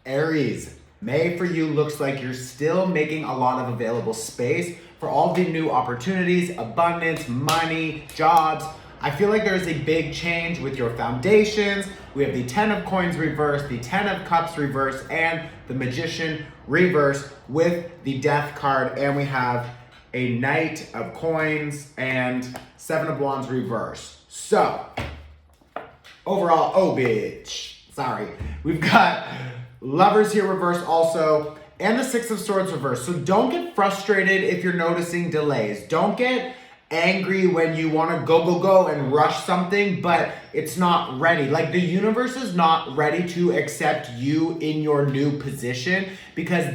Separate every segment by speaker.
Speaker 1: Aries, May for you looks like you're still making a lot of available space for all the new opportunities, abundance, money, jobs. I feel like there's a big change with your foundations. We have the 10 of coins reversed, the 10 of cups reversed, and the magician reversed with the death card. And we have a knight of coins and 7 of wands reversed. So, overall, oh bitch, sorry. We've got lovers here reversed also, and the 6 of swords reversed. So don't get frustrated if you're noticing delays. Don't get angry when you want to go and rush something, but it's not ready. Like, the universe is not ready to accept you in your new position because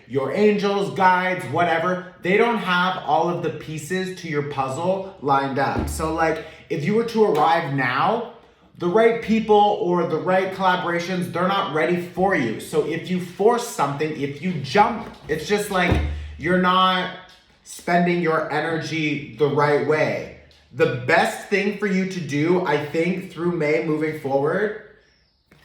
Speaker 1: your angels, guides, whatever, they don't have all of the pieces to your puzzle lined up. So like, if you were to arrive now, the right people or the right collaborations, they're not ready for you. So if you force something, if you jump, it's just like you're not spending your energy the right way. The best thing for you to do, I think, through May moving forward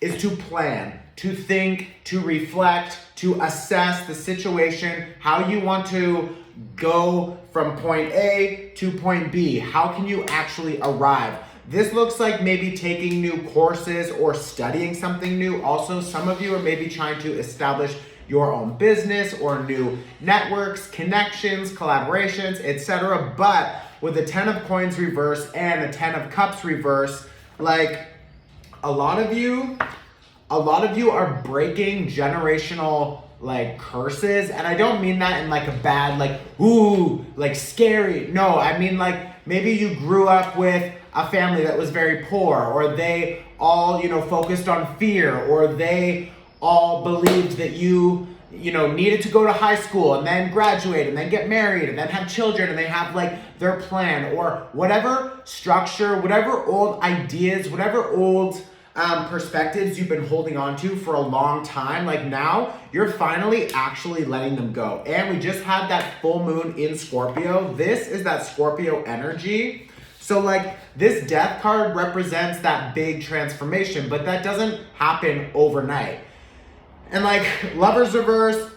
Speaker 1: is to plan, to think, to reflect, to assess the situation, how you want to go from point A to point B. How can you actually arrive? This looks like maybe taking new courses or studying something new. Also, some of you are maybe trying to establish your own business or new networks, connections, collaborations, etc. But with the 10 of coins reverse and the 10 of cups reverse, like a lot of you are breaking generational like curses. And I don't mean that in like a bad, like, ooh, like scary. No, I mean like maybe you grew up with a family that was very poor, or they all, focused on fear, or they all believed that you needed to go to high school and then graduate and then get married and then have children and they have like their plan, or whatever structure, whatever old ideas, whatever old perspectives you've been holding on to for a long time. Like, now you're finally actually letting them go. And we just had that full moon in Scorpio. This is that Scorpio energy. So like, this death card represents that big transformation, but that doesn't happen overnight. And like, lovers reverse,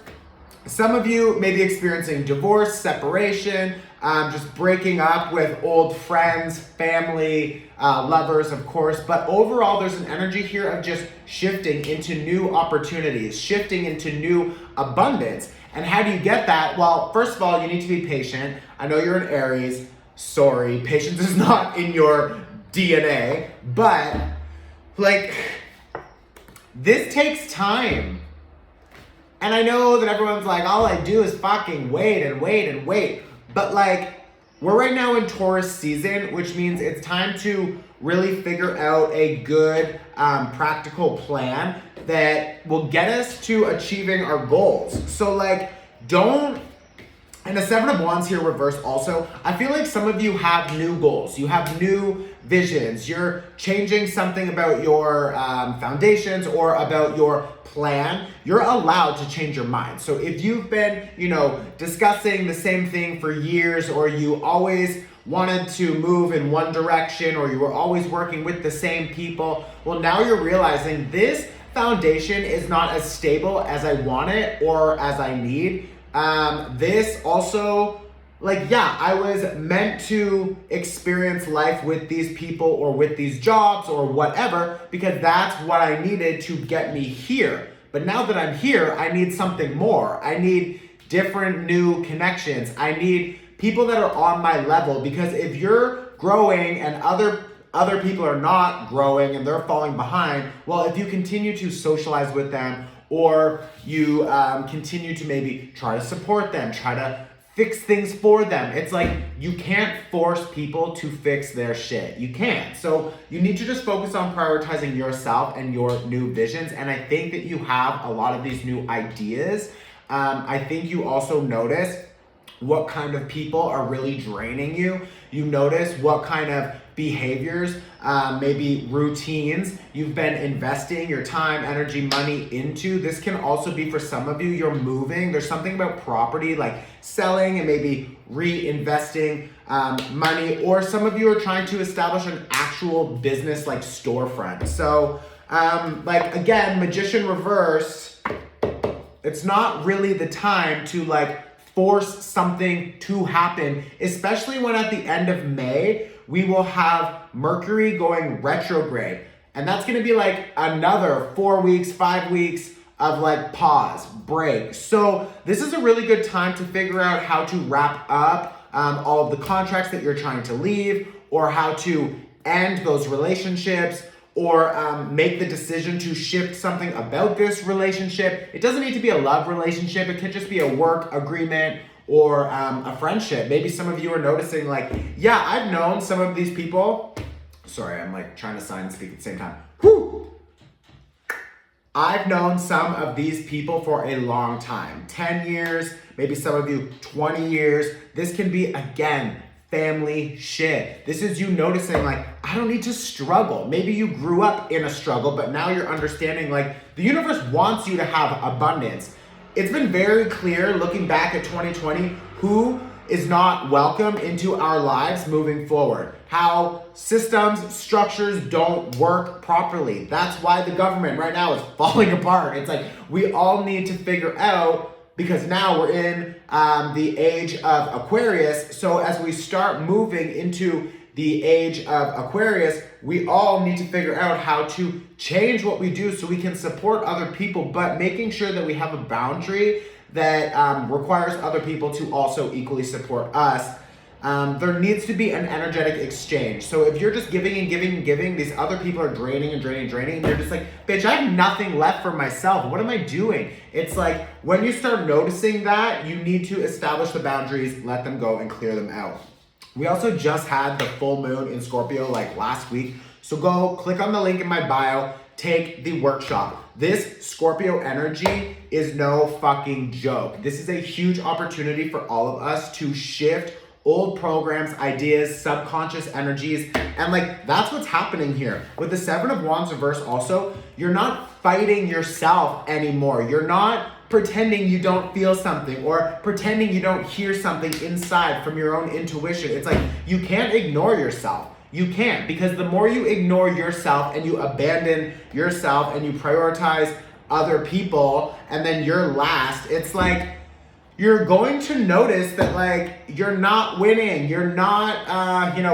Speaker 1: some of you may be experiencing divorce, separation, just breaking up with old friends, family, lovers, of course. But overall, there's an energy here of just shifting into new opportunities, shifting into new abundance. And how do you get that? Well, first of all, you need to be patient. I know you're an Aries. Sorry, patience is not in your DNA, but like, this takes time. And I know that everyone's like, all I do is fucking wait and wait and wait. But like, we're right now in Taurus season, which means it's time to really figure out a good, practical plan that will get us to achieving our goals. So like, and the 7 of wands here reversed also. I feel like some of you have new goals. You have new visions. You're changing something about your foundations or about your plan. You're allowed to change your mind. So if you've been, discussing the same thing for years, or you always wanted to move in one direction, or you were always working with the same people, well, now you're realizing this foundation is not as stable as I want it or as I need. This also, like, yeah, I was meant to experience life with these people or with these jobs or whatever, because that's what I needed to get me here. But now that I'm here, I need something more. I need different new connections. I need people that are on my level, because if you're growing and other people are not growing and they're falling behind, well, if you continue to socialize with them, or you continue to maybe try to support them, try to fix things for them, it's like you can't force people to fix their shit. You can't. So you need to just focus on prioritizing yourself and your new visions. And I think that you have a lot of these new ideas. I think you also notice what kind of people are really draining you. You notice what kind of behaviors, maybe routines you've been investing your time, energy, money into. This can also be for some of you, you're moving. There's something about property, like selling and maybe reinvesting money, or some of you are trying to establish an actual business like storefront. So Like again, Magician reverse, it's not really the time to like force something to happen, especially when at the end of May, we will have Mercury going retrograde. And that's gonna be like another 4 weeks, 5 weeks of like pause, break. So this is a really good time to figure out how to wrap up all of the contracts that you're trying to leave, or how to end those relationships, or make the decision to shift something about this relationship. It doesn't need to be a love relationship. It could just be a work agreement or a friendship. Maybe some of you are noticing like, yeah, I've known some of these people. Sorry, I'm like trying to sign and speak at the same time. Whew. I've known some of these people for a long time, 10 years, maybe some of you 20 years. This can be, again, family shit. This is you noticing like, I don't need to struggle. Maybe you grew up in a struggle, but now you're understanding like the universe wants you to have abundance. It's been very clear looking back at 2020, who is not welcome into our lives moving forward. How systems, structures don't work properly. That's why the government right now is falling apart. It's like we all need to figure out, because now we're in the age of Aquarius. So as we start moving into the age of Aquarius, we all need to figure out how to change what we do so we can support other people, but making sure that we have a boundary that requires other people to also equally support us. There needs to be an energetic exchange. So if you're just giving and giving and giving, these other people are draining and draining and draining, and they're just like, bitch, I have nothing left for myself. What am I doing? It's like, when you start noticing that, you need to establish the boundaries, let them go, and clear them out. We also just had the full moon in Scorpio like last week. So go click on the link in my bio, take the workshop. This Scorpio energy is no fucking joke. This is a huge opportunity for all of us to shift old programs, ideas, subconscious energies, and like that's what's happening here. With the Seven of Wands reverse also, you're not fighting yourself anymore. You're not pretending you don't feel something or pretending you don't hear something inside from your own intuition. It's like you can't ignore yourself. You can't, because the more you ignore yourself and you abandon yourself and you prioritize other people and then you're last, it's like you're going to notice that like you're not winning, you're not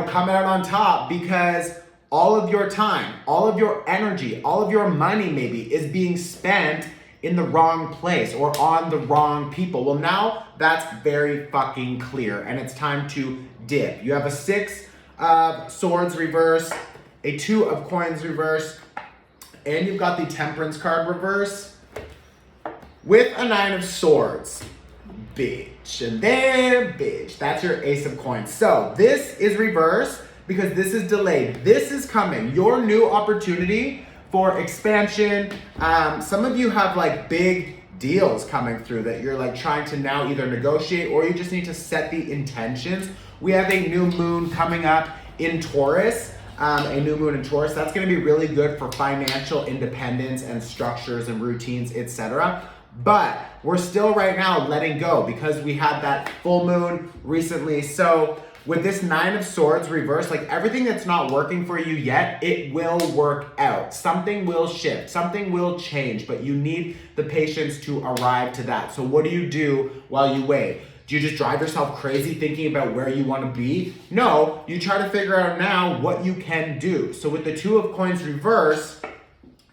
Speaker 1: coming out on top, because all of your time, all of your energy, all of your money maybe is being spent in the wrong place or on the wrong people. Well, now that's very fucking clear and it's time to dip. You have a 6 of Swords reverse, a 2 of Coins reverse, and you've got the Temperance card reverse with a 9 of Swords. Bitch, and there, bitch. That's your Ace of Coins. So this is reverse because this is delayed. This is coming. Your new opportunity for expansion. Some of you have like big deals coming through that you're like trying to now either negotiate or you just need to set the intentions. We have a new moon coming up in Taurus. A new moon in Taurus. That's going to be really good for financial independence and structures and routines, etc. But we're still right now letting go because we had that full moon recently. So with this 9 of Swords reverse, like everything that's not working for you yet, it will work out. Something will shift, something will change, but you need the patience to arrive to that. So what do you do while you wait? Do you just drive yourself crazy thinking about where you want to be? No, you try to figure out now what you can do. So with the 2 of Coins reverse,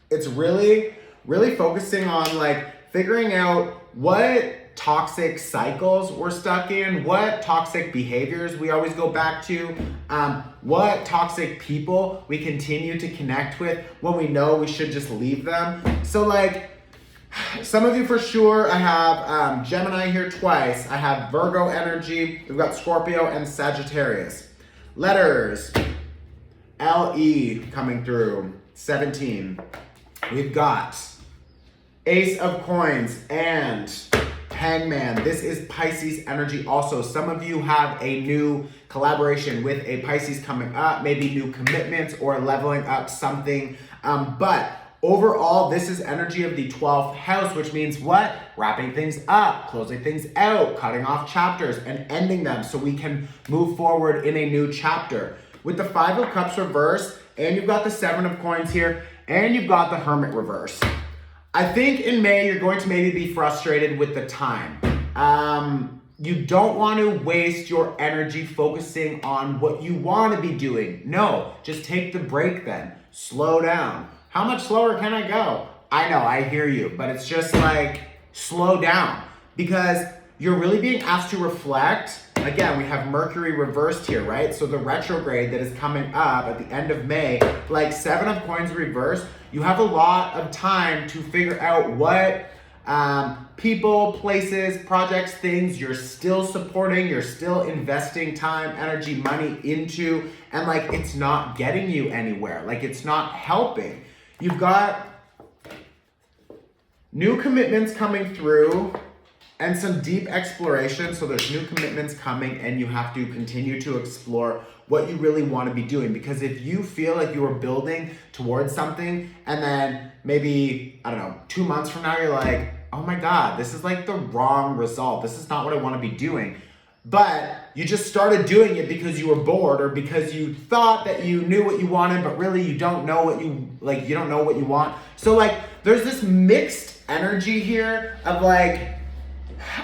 Speaker 1: it's really focusing on like figuring out what toxic cycles we're stuck in, what toxic behaviors we always go back to, what toxic people we continue to connect with when we know we should just leave them. So like, some of you for sure, I have Gemini here twice. I have Virgo energy. We've got Scorpio and Sagittarius. Letters, L-E coming through, 17. We've got Ace of Coins and Hangman. This is Pisces energy also. Some of you have a new collaboration with a Pisces coming up, maybe new commitments or leveling up something. But overall, this is energy of the 12th house, which means what? Wrapping things up, closing things out, cutting off chapters and ending them so we can move forward in a new chapter. With the 5 of Cups reverse, and you've got the 7 of Coins here, And you've got the Hermit reverse. I think in May, you're going to maybe be frustrated with the time. You don't want to waste your energy focusing on what you want to be doing. No, just take the break then. Slow down. How much slower can I go? I know, I hear you, but it's just like, slow down. Because you're really being asked to reflect. Again, we have Mercury reversed here, right? So the retrograde that is coming up at the end of May, like 7 of Coins reversed, you have a lot of time to figure out what people, places, projects, things you're still supporting, you're still investing time, energy, money into, and like it's not getting you anywhere. Like it's not helping. You've got new commitments coming through and some deep exploration. So there's new commitments coming and you have to continue to explore what you really want to be doing. Because if you feel like you are building towards something and then maybe, I don't know, 2 months from now, you're like, oh my God, this is like the wrong result. This is not what I want to be doing. But you just started doing it because you were bored or because you thought that you knew what you wanted, but really you don't know what you don't know what you want. So like there's this mixed energy here of like,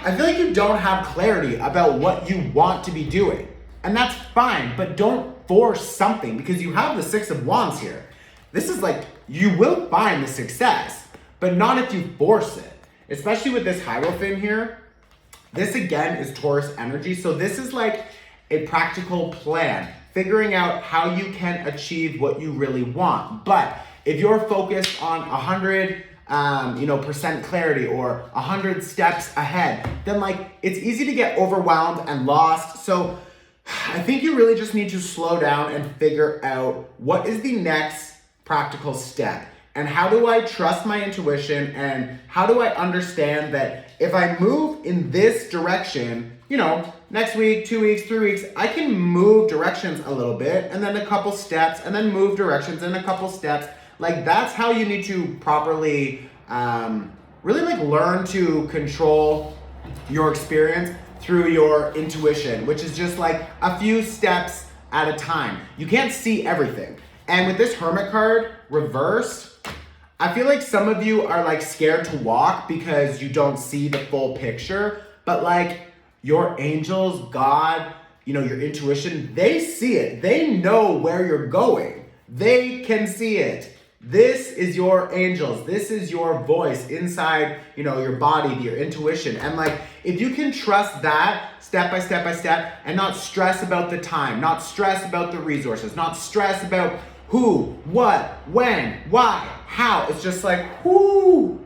Speaker 1: I feel like you don't have clarity about what you want to be doing. And that's fine, but don't force something because you have the 6 of Wands here. This is like, you will find the success, but not if you force it. Especially with this Hierophant here. This again is Taurus energy. So this is like a practical plan, figuring out how you can achieve what you really want. But if you're focused on 100% clarity or 100 steps ahead, then like it's easy to get overwhelmed and lost. So I think you really just need to slow down and figure out what is the next practical step. And how do I trust my intuition? And how do I understand that if I move in this direction, next week, 2 weeks, 3 weeks, I can move directions a little bit and then a couple steps and then move directions and a couple steps. Like that's how you need to properly really like learn to control your experience through your intuition, which is just like a few steps at a time. You can't see everything. And with this Hermit card reversed, I feel like some of you are like scared to walk because you don't see the full picture, but like your angels, God, your intuition, they see it. They know where you're going. They can see it. This is your angels. This is your voice inside, your body, your intuition. And like, if you can trust that step by step by step and not stress about the time, not stress about the resources, not stress about who, what, when, why, how. It's just like, whoo,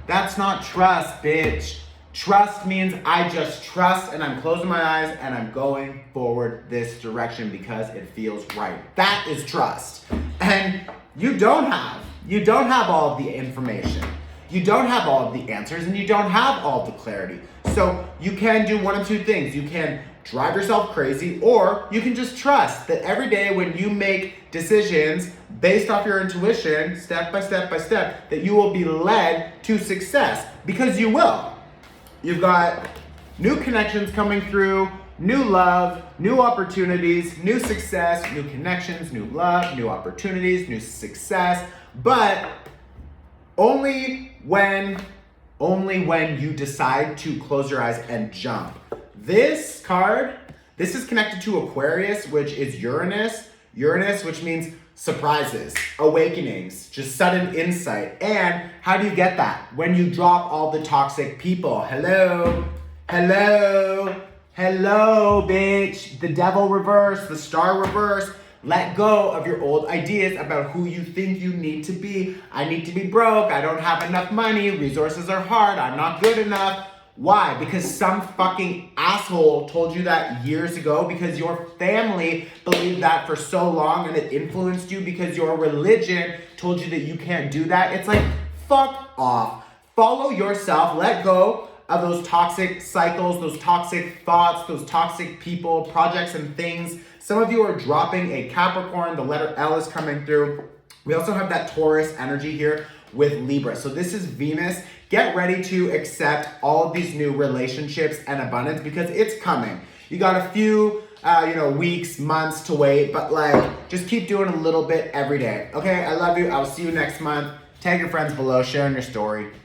Speaker 1: that's not trust, bitch. Trust means I just trust and I'm closing my eyes and I'm going forward this direction because it feels right. That is trust. And you don't have all of the information. You don't have all of the answers and you don't have all of the clarity. So you can do one of two things. You can drive yourself crazy, or you can just trust that every day when you make decisions based off your intuition, step by step by step, that you will be led to success, because you will. You've got new connections coming through, new love, new opportunities, new success, new connections, new love, new opportunities, new success, but only when you decide to close your eyes and jump. This card, this is connected to Aquarius, which is Uranus. Uranus, which means surprises, awakenings, just sudden insight. And how do you get that? When you drop all the toxic people. Hello, bitch. The devil reverse, the star reverse. Let go of your old ideas about who you think you need to be. I need to be broke. I don't have enough money. Resources are hard. I'm not good enough. Why? Because some fucking asshole told you that years ago, because your family believed that for so long and it influenced you because your religion told you that you can't do that. It's like, fuck off. Follow yourself. Let go of those toxic cycles, those toxic thoughts, those toxic people, projects, and things. Some of you are dropping a Capricorn. The letter L is coming through. We also have that Taurus energy here with Libra. So this is Venus. Get ready to accept all of these new relationships and abundance because it's coming. You got a few weeks, months to wait, but like, just keep doing a little bit every day. Okay, I love you. I'll see you next month. Tag your friends below, share in your story.